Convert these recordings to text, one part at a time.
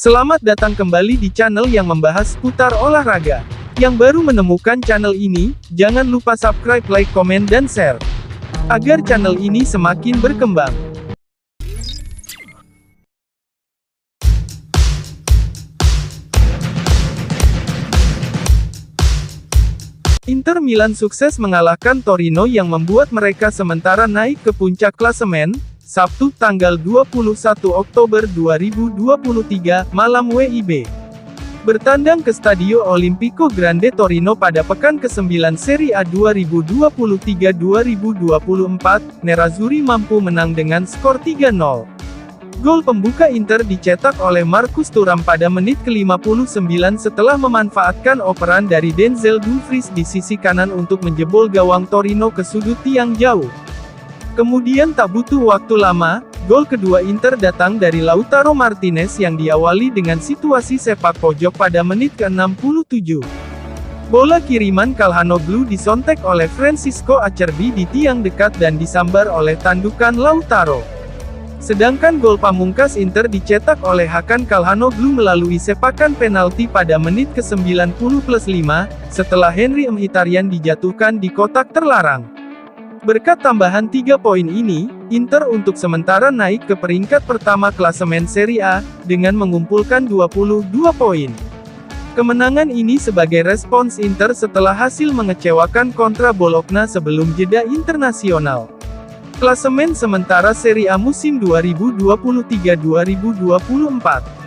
Selamat datang kembali di channel yang membahas seputar olahraga. Yang baru menemukan channel ini, jangan lupa subscribe, like, komen, dan share. Agar channel ini semakin berkembang. Inter Milan sukses mengalahkan Torino yang membuat mereka sementara naik ke puncak klasemen. Sabtu tanggal 21 Oktober 2023, malam WIB. Bertandang ke Stadio Olimpico Grande Torino pada pekan ke-9 Serie A 2023-2024, Nerazzurri mampu menang dengan skor 3-0. Gol pembuka Inter dicetak oleh Marcus Thuram pada menit ke-59 setelah memanfaatkan operan dari Denzel Dumfries di sisi kanan untuk menjebol gawang Torino ke sudut tiang jauh. Kemudian tak butuh waktu lama, gol kedua Inter datang dari Lautaro Martinez yang diawali dengan situasi sepak pojok pada menit ke-67. Bola kiriman Calhanoglu disontek oleh Francisco Acerbi di tiang dekat dan disambar oleh tandukan Lautaro. Sedangkan gol pamungkas Inter dicetak oleh Hakan Calhanoglu melalui sepakan penalti pada menit ke-90+5, setelah Henry Mkhitaryan dijatuhkan di kotak terlarang. Berkat tambahan 3 poin ini, Inter untuk sementara naik ke peringkat pertama klasemen Serie A, dengan mengumpulkan 22 poin. Kemenangan ini sebagai respons Inter setelah hasil mengecewakan kontra Bologna sebelum jeda internasional. Klasemen sementara Serie A musim 2023-2024.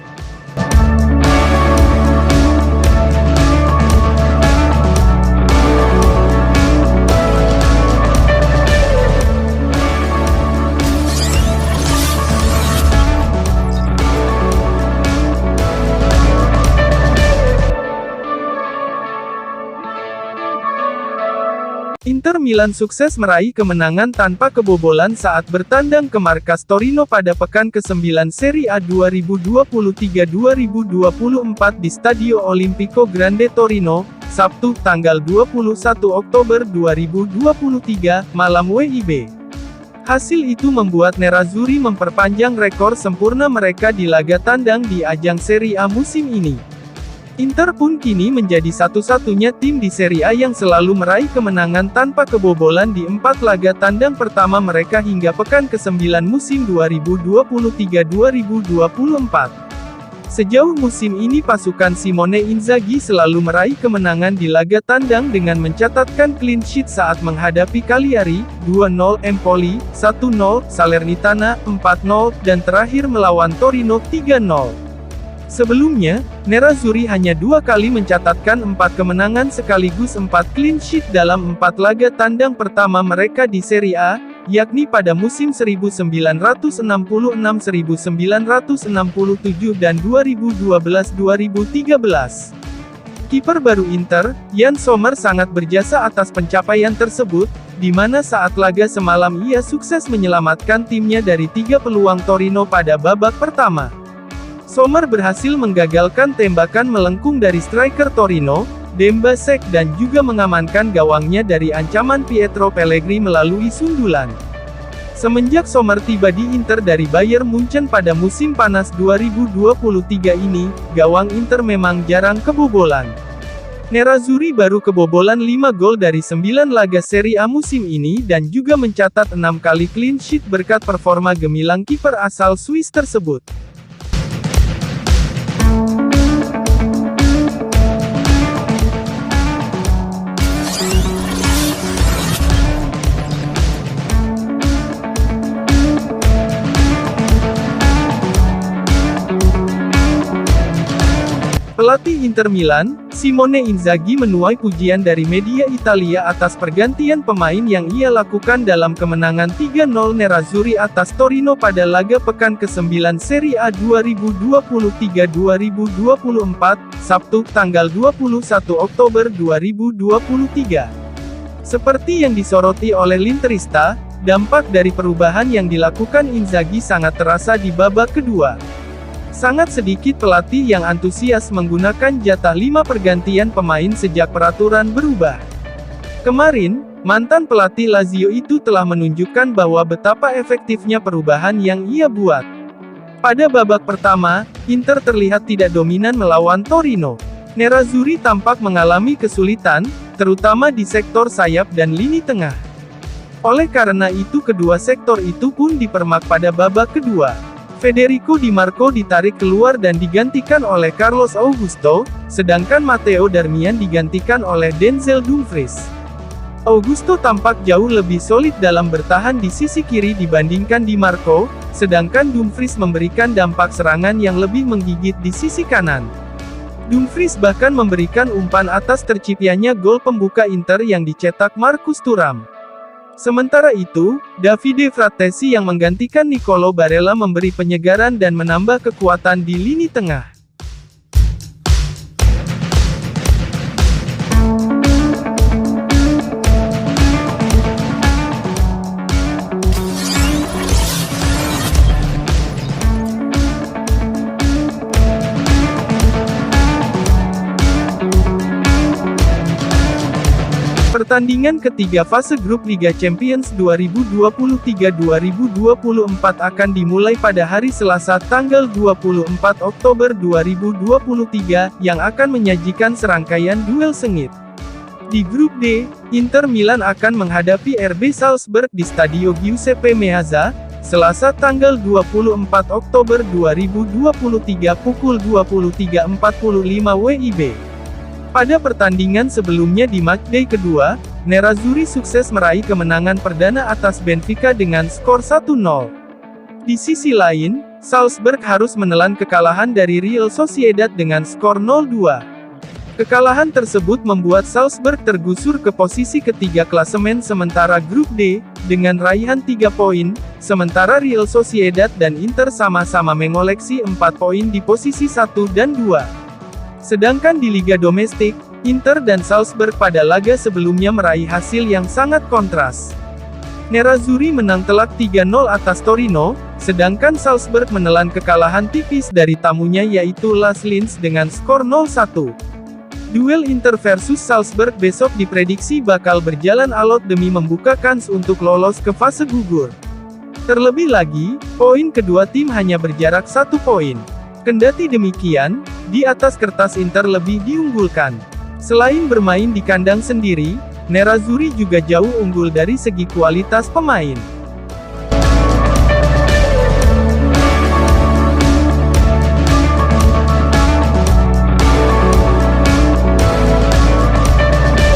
Inter Milan sukses meraih kemenangan tanpa kebobolan saat bertandang ke markas Torino pada pekan ke-9 Serie A 2023-2024 di Stadio Olimpico Grande Torino, Sabtu tanggal 21 Oktober 2023, malam WIB. Hasil itu membuat Nerazzurri memperpanjang rekor sempurna mereka di laga tandang di ajang Serie A musim ini. Inter pun kini menjadi satu-satunya tim di Serie A yang selalu meraih kemenangan tanpa kebobolan di 4 laga tandang pertama mereka hingga pekan ke-9 musim 2023-2024. Sejauh musim ini pasukan Simone Inzaghi selalu meraih kemenangan di laga tandang dengan mencatatkan clean sheet saat menghadapi Cagliari, 2-0, Empoli, 1-0, Salernitana, 4-0, dan terakhir melawan Torino, 3-0. Sebelumnya, Nerazzurri hanya 2 kali mencatatkan 4 kemenangan sekaligus 4 clean sheet dalam 4 laga tandang pertama mereka di Serie A, yakni pada musim 1966-1967 dan 2012-2013. Kiper baru Inter, Yann Sommer sangat berjasa atas pencapaian tersebut, di mana saat laga semalam ia sukses menyelamatkan timnya dari 3 peluang Torino pada babak pertama. Sommer berhasil menggagalkan tembakan melengkung dari striker Torino, Demba Sek dan juga mengamankan gawangnya dari ancaman Pietro Pellegrini melalui sundulan. Semenjak Sommer tiba di Inter dari Bayern Munchen pada musim panas 2023 ini, gawang Inter memang jarang kebobolan. Nerazzurri baru kebobolan 5 gol dari 9 laga Serie A musim ini dan juga mencatat 6 kali clean sheet berkat performa gemilang kiper asal Swiss tersebut. Pelatih Inter Milan, Simone Inzaghi menuai pujian dari media Italia atas pergantian pemain yang ia lakukan dalam kemenangan 3-0 Nerazzurri atas Torino pada laga pekan ke-9 Serie A 2023-2024, Sabtu tanggal 21 Oktober 2023. Seperti yang disoroti oleh L'interista, dampak dari perubahan yang dilakukan Inzaghi sangat terasa di babak kedua. Sangat sedikit pelatih yang antusias menggunakan jatah 5 pergantian pemain sejak peraturan berubah. Kemarin, mantan pelatih Lazio itu telah menunjukkan bahwa betapa efektifnya perubahan yang ia buat. Pada babak pertama, Inter terlihat tidak dominan melawan Torino. Nerazzurri tampak mengalami kesulitan, terutama di sektor sayap dan lini tengah. Oleh karena itu kedua sektor itu pun dipermak pada babak kedua. Federico Di Marco ditarik keluar dan digantikan oleh Carlos Augusto, sedangkan Matteo Darmian digantikan oleh Denzel Dumfries. Augusto tampak jauh lebih solid dalam bertahan di sisi kiri dibandingkan Di Marco, sedangkan Dumfries memberikan dampak serangan yang lebih menggigit di sisi kanan. Dumfries bahkan memberikan umpan atas terciptanya gol pembuka Inter yang dicetak Marcus Thuram. Sementara itu, Davide Frattesi yang menggantikan Nicolo Barella memberi penyegaran dan menambah kekuatan di lini tengah. Pertandingan ketiga fase grup Liga Champions 2023-2024 akan dimulai pada hari Selasa tanggal 24 Oktober 2023, yang akan menyajikan serangkaian duel sengit. Di grup D, Inter Milan akan menghadapi RB Salzburg di Stadio Giuseppe Meazza, Selasa tanggal 24 Oktober 2023 pukul 23.45 WIB. Pada pertandingan sebelumnya di matchday kedua, Nerazzurri sukses meraih kemenangan perdana atas Benfica dengan skor 1-0. Di sisi lain, Salzburg harus menelan kekalahan dari Real Sociedad dengan skor 0-2. Kekalahan tersebut membuat Salzburg tergusur ke posisi ketiga klasemen sementara grup D, dengan raihan 3 poin, sementara Real Sociedad dan Inter sama-sama mengoleksi 4 poin di posisi 1 dan 2. Sedangkan di Liga Domestik, Inter dan Salzburg pada laga sebelumnya meraih hasil yang sangat kontras. Nerazzurri menang telak 3-0 atas Torino, sedangkan Salzburg menelan kekalahan tipis dari tamunya yaitu Las Linz dengan skor 0-1. Duel Inter versus Salzburg besok diprediksi bakal berjalan alot demi membuka kans untuk lolos ke fase gugur. Terlebih lagi, poin kedua tim hanya berjarak 1 poin. Kendati demikian, di atas kertas Inter lebih diunggulkan. Selain bermain di kandang sendiri, Nerazzurri juga jauh unggul dari segi kualitas pemain.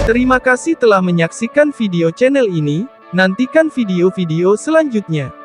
Terima kasih telah menyaksikan video channel ini, nantikan video-video selanjutnya.